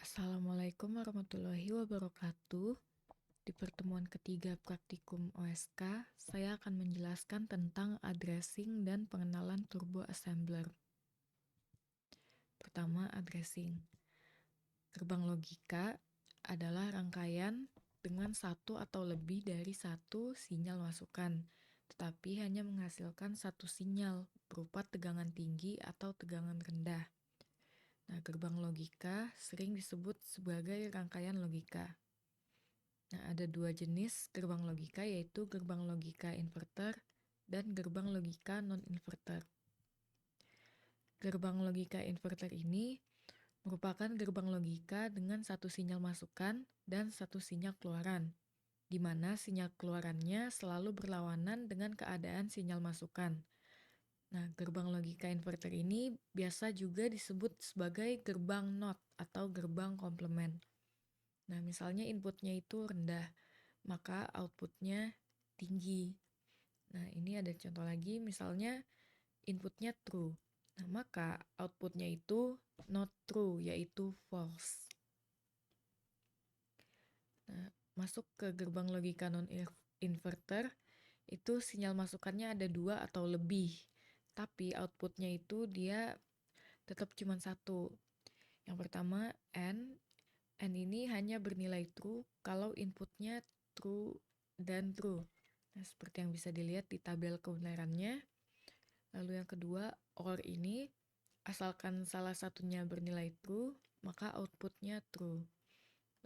Assalamualaikum warahmatullahi wabarakatuh. Di pertemuan ketiga praktikum OSK, saya akan menjelaskan tentang addressing dan pengenalan turbo assembler. Pertama, addressing. Gerbang logika adalah rangkaian dengan satu atau lebih dari satu sinyal masukan, tetapi hanya menghasilkan satu sinyal berupa tegangan tinggi atau tegangan rendah. Nah, gerbang logika sering disebut sebagai rangkaian logika. Nah, ada dua jenis gerbang logika, yaitu gerbang logika inverter dan gerbang logika non-inverter. Gerbang logika inverter ini merupakan gerbang logika dengan satu sinyal masukan dan satu sinyal keluaran, di mana sinyal keluarannya selalu berlawanan dengan keadaan sinyal masukan. Nah, gerbang logika inverter ini biasa juga disebut sebagai gerbang NOT atau gerbang komplement. Nah, misalnya inputnya itu rendah, maka outputnya tinggi. Nah, ini ada contoh lagi, misalnya inputnya true. Nah, maka outputnya itu not true, yaitu false. Nah, masuk ke gerbang logika non-inverter, itu sinyal masukannya ada 2 atau lebih. Tapi outputnya itu dia tetap cuma satu. Yang pertama, N ini hanya bernilai true kalau inputnya true dan true. Nah, seperti yang bisa dilihat di tabel kebenarannya. Lalu yang kedua, OR ini, asalkan salah satunya bernilai true, maka outputnya true.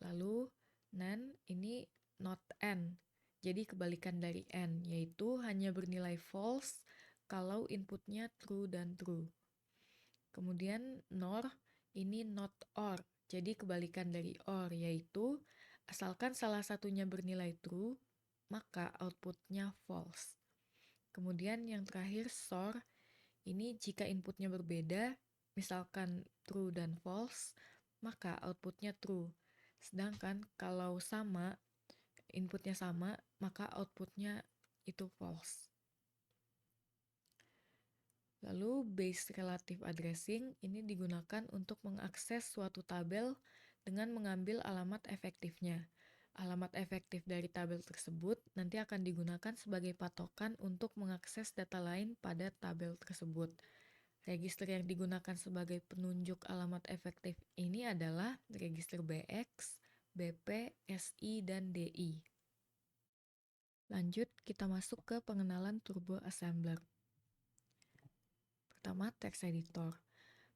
Lalu NaN ini not N, jadi kebalikan dari N, yaitu hanya bernilai false kalau inputnya true dan true. Kemudian NOR ini not OR, jadi kebalikan dari OR, yaitu asalkan salah satunya bernilai true, maka outputnya false. Kemudian yang terakhir SOR, ini jika inputnya berbeda, misalkan true dan false, maka outputnya true. Sedangkan kalau sama, inputnya sama, maka outputnya itu false. Lalu base relative addressing ini digunakan untuk mengakses suatu tabel dengan mengambil alamat efektifnya. Alamat efektif dari tabel tersebut nanti akan digunakan sebagai patokan untuk mengakses data lain pada tabel tersebut. Register yang digunakan sebagai penunjuk alamat efektif ini adalah register BX, BP, SI, dan DI. Lanjut, kita masuk ke pengenalan turbo assembler. Pertama, text editor.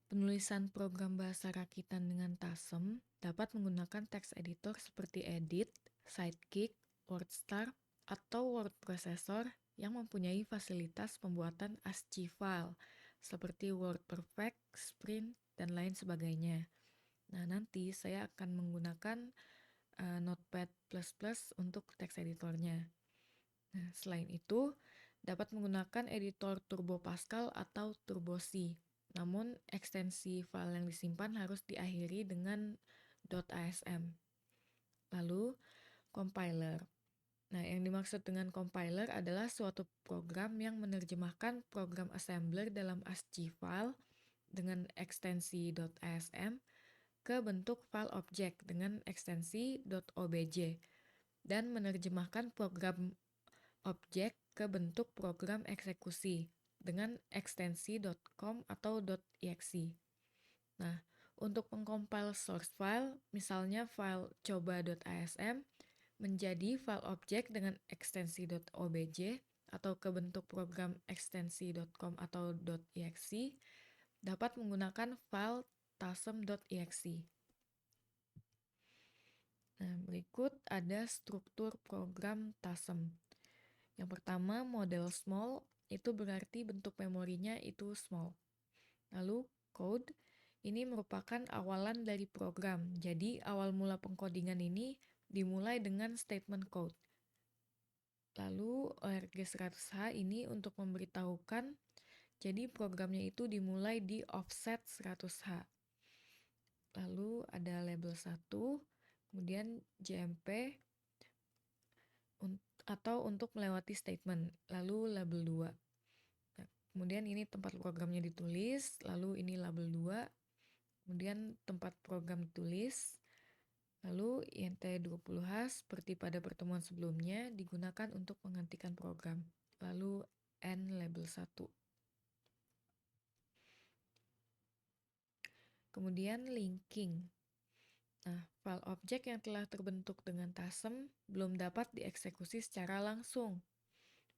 Penulisan program bahasa rakitan dengan TASM dapat menggunakan text editor seperti Edit, Sidekick, WordStar, atau word processor yang mempunyai fasilitas pembuatan ASCII file seperti WordPerfect, Sprint, dan lain sebagainya. Nah, nanti saya akan menggunakan Notepad++ untuk text editornya. Nah, selain itu, dapat menggunakan editor Turbo Pascal atau Turbo C. Namun, ekstensi file yang disimpan harus diakhiri dengan .asm. Lalu, compiler. Nah, yang dimaksud dengan compiler adalah suatu program yang menerjemahkan program assembler dalam ASCII file dengan ekstensi .asm ke bentuk file objek dengan ekstensi .obj dan menerjemahkan program objek ke bentuk program eksekusi dengan ekstensi .com atau .exe. Nah, untuk mengcompile source file, misalnya file coba.asm, menjadi file objek dengan ekstensi .obj atau ke bentuk program ekstensi .com atau .exe, dapat menggunakan file tasm.exe. Nah, berikut ada struktur program TASM. Yang pertama, model small, itu berarti bentuk memorinya itu small. Lalu, code, ini merupakan awalan dari program. Jadi, awal mula pengkodingan ini dimulai dengan statement code. Lalu, ORG100H ini untuk memberitahukan, jadi programnya itu dimulai di offset 100H. Lalu, ada label 1, kemudian JMP, atau untuk melewati statement, lalu label 2. Nah, kemudian ini tempat programnya ditulis, lalu ini label 2, kemudian tempat program ditulis, lalu int 20h seperti pada pertemuan sebelumnya digunakan untuk menghentikan program, lalu n label 1. Kemudian linking. Nah, file objek yang telah terbentuk dengan tasem belum dapat dieksekusi secara langsung.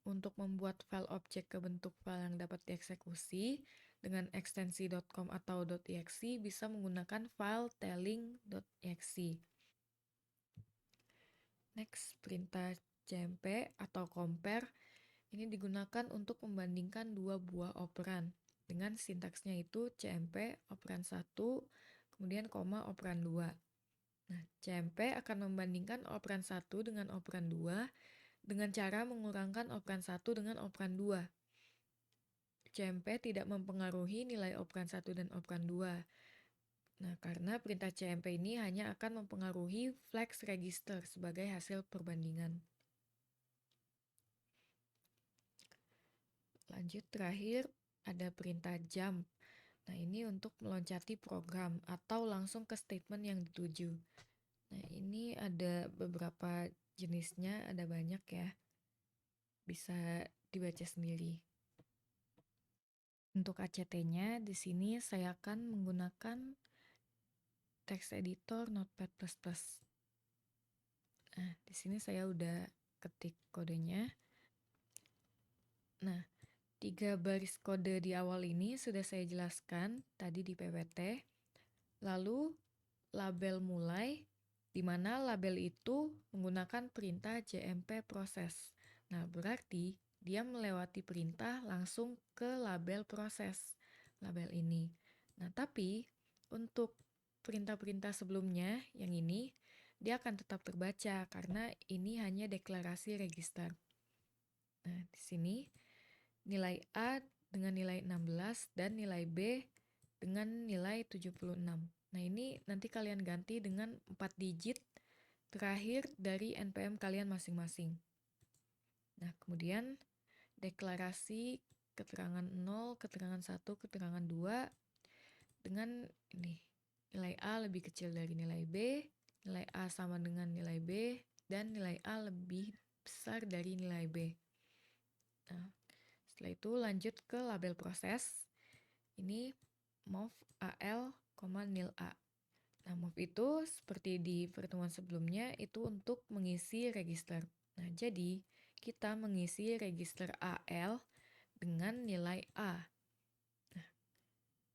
Untuk membuat file objek ke bentuk file yang dapat dieksekusi dengan ekstensi .com atau .exe bisa menggunakan file telling.exe. Next, perintah cmp atau compare ini digunakan untuk membandingkan dua buah operan dengan sintaksnya itu cmp operan 1 kemudian koma operan 2. Nah, cmp akan membandingkan operan 1 dengan operan 2 dengan cara mengurangkan operan 1 dengan operan 2. cmp tidak mempengaruhi nilai operan 1 dan operan 2. Nah, karena perintah cmp ini hanya akan mempengaruhi flags register sebagai hasil perbandingan. Lanjut, terakhir ada perintah jump. Nah, ini untuk meloncati program atau langsung ke statement yang dituju. Nah, ini ada beberapa jenisnya, ada banyak ya. Bisa dibaca sendiri. Untuk ACT-nya, di sini saya akan menggunakan text editor Notepad++. Nah, di sini saya udah ketik kodenya. Nah, 3 baris kode di awal ini sudah saya jelaskan tadi di PPT. Lalu, label mulai, di mana label itu menggunakan perintah jmp proses. Nah, berarti dia melewati perintah langsung ke label proses, label ini. Nah, tapi untuk perintah-perintah sebelumnya, yang ini, dia akan tetap terbaca karena ini hanya deklarasi register. Nah, di sini nilai A dengan nilai 16 dan nilai B dengan nilai 76. Nah, ini nanti kalian ganti dengan 4 digit terakhir dari NPM kalian masing-masing. Nah, kemudian deklarasi keterangan 0, keterangan 1, keterangan 2 dengan ini. Nilai A lebih kecil dari nilai B, nilai A sama dengan nilai B, dan nilai A lebih besar dari nilai B. Nah, setelah itu lanjut ke label proses. Ini move AL, nil A. Nah, move itu seperti di pertemuan sebelumnya itu untuk mengisi register. Nah, jadi kita mengisi register AL dengan nilai A. Nah,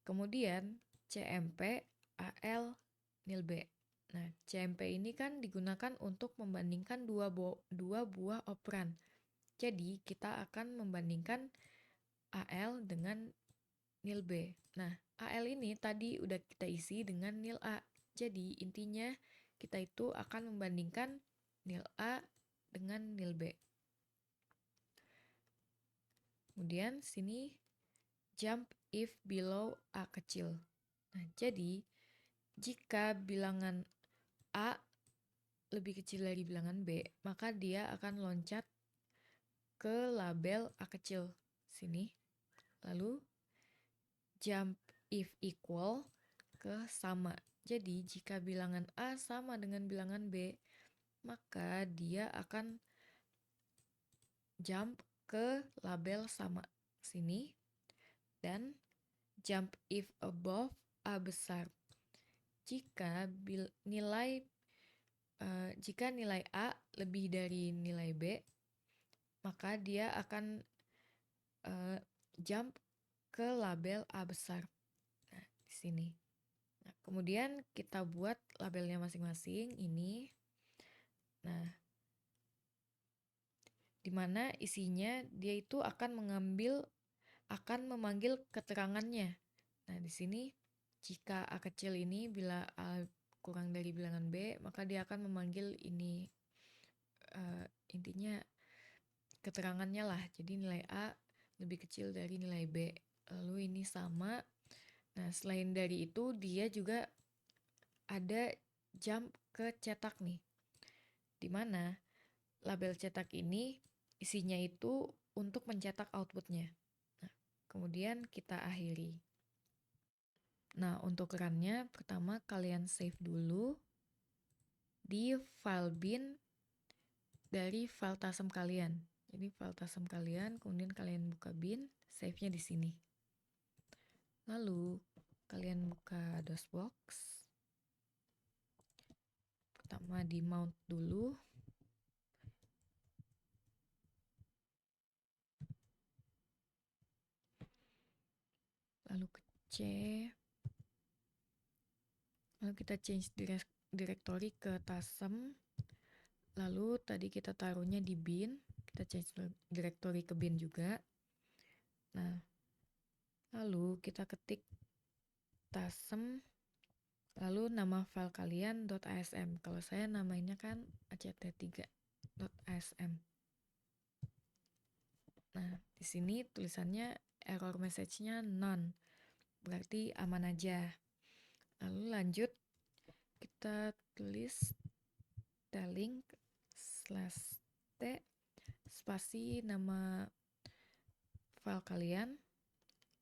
kemudian CMP AL nil B. Nah, CMP ini kan digunakan untuk membandingkan dua buah operan. Jadi, kita akan membandingkan AL dengan nil B. Nah, AL ini tadi udah kita isi dengan nil A. Jadi, intinya kita itu akan membandingkan nil A dengan nil B. Kemudian sini jump if below A kecil. Nah, jadi jika bilangan A lebih kecil dari bilangan B, maka dia akan loncat ke label A kecil sini. Lalu jump if equal ke sama. Jadi jika bilangan A sama dengan bilangan B, maka dia akan jump ke label sama sini. Dan jump if above A besar. Jika nilai A lebih dari nilai B, maka dia akan jump ke label A besar. Nah, di sini. Nah, kemudian kita buat labelnya masing-masing ini. Nah, di mana isinya dia itu akan memanggil keterangannya. Nah, di sini jika A kecil ini bila A kurang dari bilangan B, maka dia akan memanggil ini intinya keterangannya lah. Jadi nilai A lebih kecil dari nilai B. Lalu ini sama. Nah, selain dari itu dia juga ada jump ke cetak nih. Dimana label cetak ini isinya itu untuk mencetak outputnya. Nah, kemudian kita akhiri. Nah, untuk runnya pertama kalian save dulu di file bin dari file tasem kalian. Jadi file tasem kalian, kemudian kalian buka bin, save-nya di sini. Lalu kalian buka DOSBox. Pertama di mount dulu. Lalu kita change directory ke tasem. Lalu tadi kita taruhnya di bin, kita change directory ke bin juga. Nah, lalu kita ketik tasem, lalu nama file kalian .asm. Kalau saya namanya kan act3.asm. Nah, di sini tulisannya error message-nya none, berarti aman aja. Lalu lanjut, kita tulis telling /t spasi nama file kalian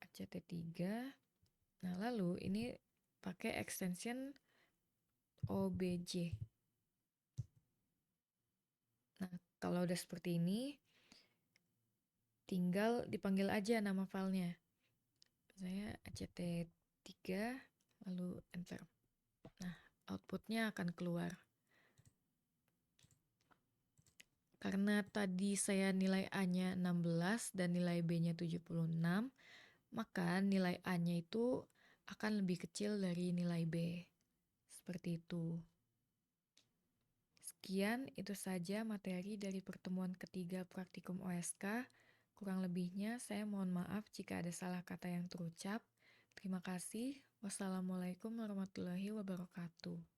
act3. Nah, lalu ini pakai extension obj. Nah, kalau udah seperti ini, tinggal dipanggil aja nama filenya. Saya act3, lalu enter. Nah, outputnya akan keluar. Karena tadi saya nilai A-nya 16 dan nilai B-nya 76, maka nilai A-nya itu akan lebih kecil dari nilai B. Seperti itu. Sekian, itu saja materi dari pertemuan ketiga praktikum OSK. Kurang lebihnya saya mohon maaf jika ada salah kata yang terucap. Terima kasih. Wassalamualaikum warahmatullahi wabarakatuh.